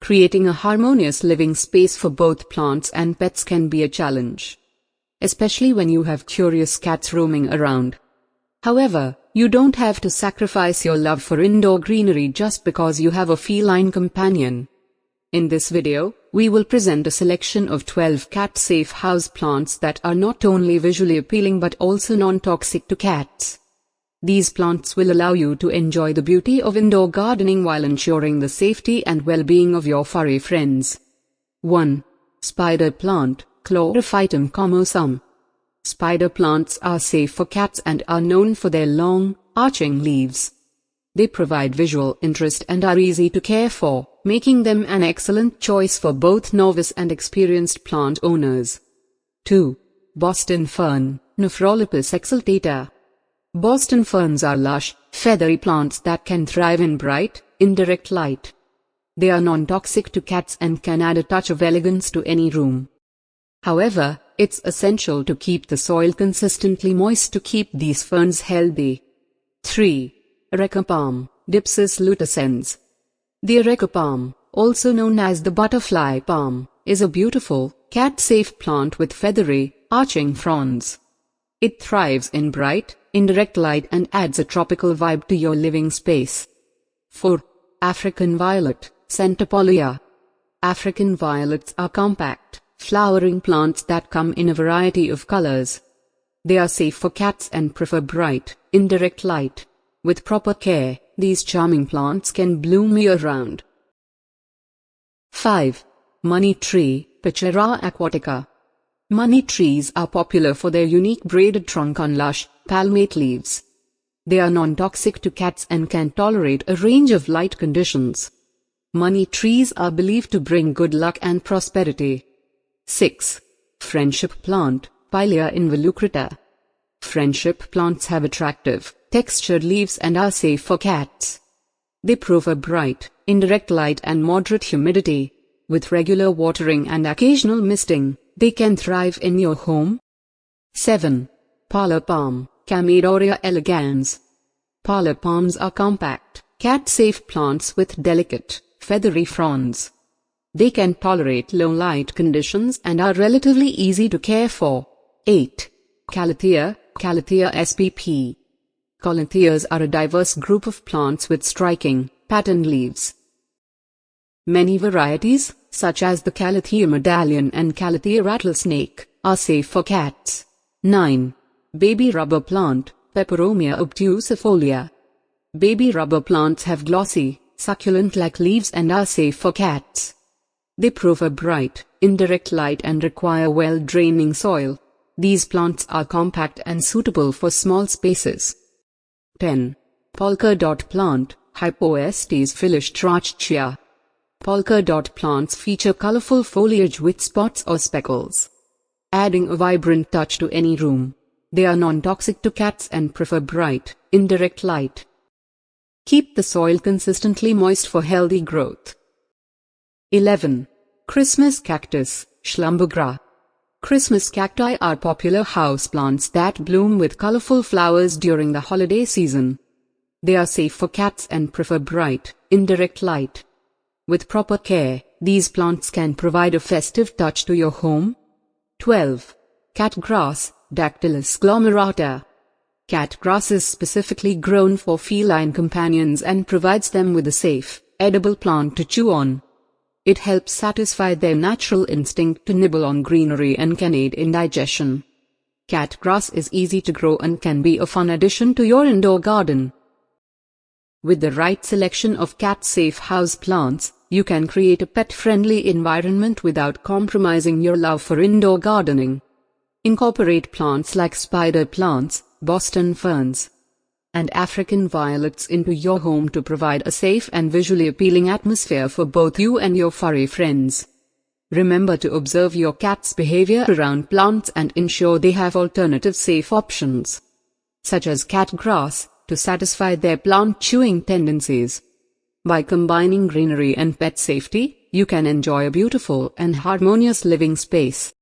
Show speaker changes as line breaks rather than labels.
Creating a harmonious living space for both plants and pets can be a challenge, especially when you have curious cats roaming around. However, you don't have to sacrifice your love for indoor greenery just because you have a feline companion. In this video, we will present a selection of 12 cat-safe houseplants that are not only visually appealing but also non-toxic to cats. These plants will allow you to enjoy the beauty of indoor gardening while ensuring the safety and well-being of your furry friends. 1. Spider plant, Chlorophytum comosum. Spider plants are safe for cats and are known for their long, arching leaves. They provide visual interest and are easy to care for, making them an excellent choice for both novice and experienced plant owners. 2. Boston fern, Nephrolepis exaltata. Boston ferns are lush, feathery plants that can thrive in bright, indirect light. They are non-toxic to cats and can add a touch of elegance to any room. However, it's essential to keep the soil consistently moist to keep these ferns healthy. 3. Areca Palm, Dypsis lutescens. The Areca Palm, also known as the butterfly palm, is a beautiful, cat-safe plant with feathery, arching fronds. It thrives in bright, indirect light and adds a tropical vibe to your living space. 4. African violet, Pilea. African violets are compact, flowering plants that come in a variety of colors. They are safe for cats and prefer bright, indirect light. With proper care, these charming plants can bloom year-round. 5. Money tree, Pachera aquatica. Money trees are popular for their unique braided trunk on lush, palmate leaves. They are non-toxic to cats and can tolerate a range of light conditions. Money trees are believed to bring good luck and prosperity. 6. Friendship plant, Pilea involucrata. Friendship plants have attractive, textured leaves and are safe for cats. They prefer bright, indirect light and moderate humidity. With regular watering and occasional misting, they can thrive in your home. 7. Parlor Palm, Chamaedorea elegans. Parlor palms are compact, cat-safe plants with delicate, feathery fronds. They can tolerate low light conditions and are relatively easy to care for. 8. Calathea spp. Calatheas are a diverse group of plants with striking, patterned leaves. Many varieties, such as the Calathea medallion and Calathea rattlesnake, are safe for cats. 9. Baby rubber plant, Peperomia obtusifolia. Baby rubber plants have glossy, succulent-like leaves and are safe for cats. They prefer bright, indirect light and require well-draining soil. These plants are compact and suitable for small spaces. 10. Polka dot plant, Hypoestes filistrachia. Polka dot plants feature colorful foliage with spots or speckles, adding a vibrant touch to any room. They are non-toxic to cats and prefer bright, indirect light. Keep the soil consistently moist for healthy growth. 11. Christmas cactus, Schlumbergera. Christmas cacti are popular houseplants that bloom with colorful flowers during the holiday season. They are safe for cats and prefer bright, indirect light. With proper care, these plants can provide a festive touch to your home. 12. Catgrass, Dactylus glomerata. Catgrass is specifically grown for feline companions and provides them with a safe, edible plant to chew on. It helps satisfy their natural instinct to nibble on greenery and can aid in digestion. Catgrass is easy to grow and can be a fun addition to your indoor garden. With the right selection of cat-safe houseplants, you can create a pet-friendly environment without compromising your love for indoor gardening. Incorporate plants like spider plants, Boston ferns, and African violets into your home to provide a safe and visually appealing atmosphere for both you and your furry friends. Remember to observe your cat's behavior around plants and ensure they have alternative safe options, such as cat grass, to satisfy their plant chewing tendencies. By combining greenery and pet safety, you can enjoy a beautiful and harmonious living space.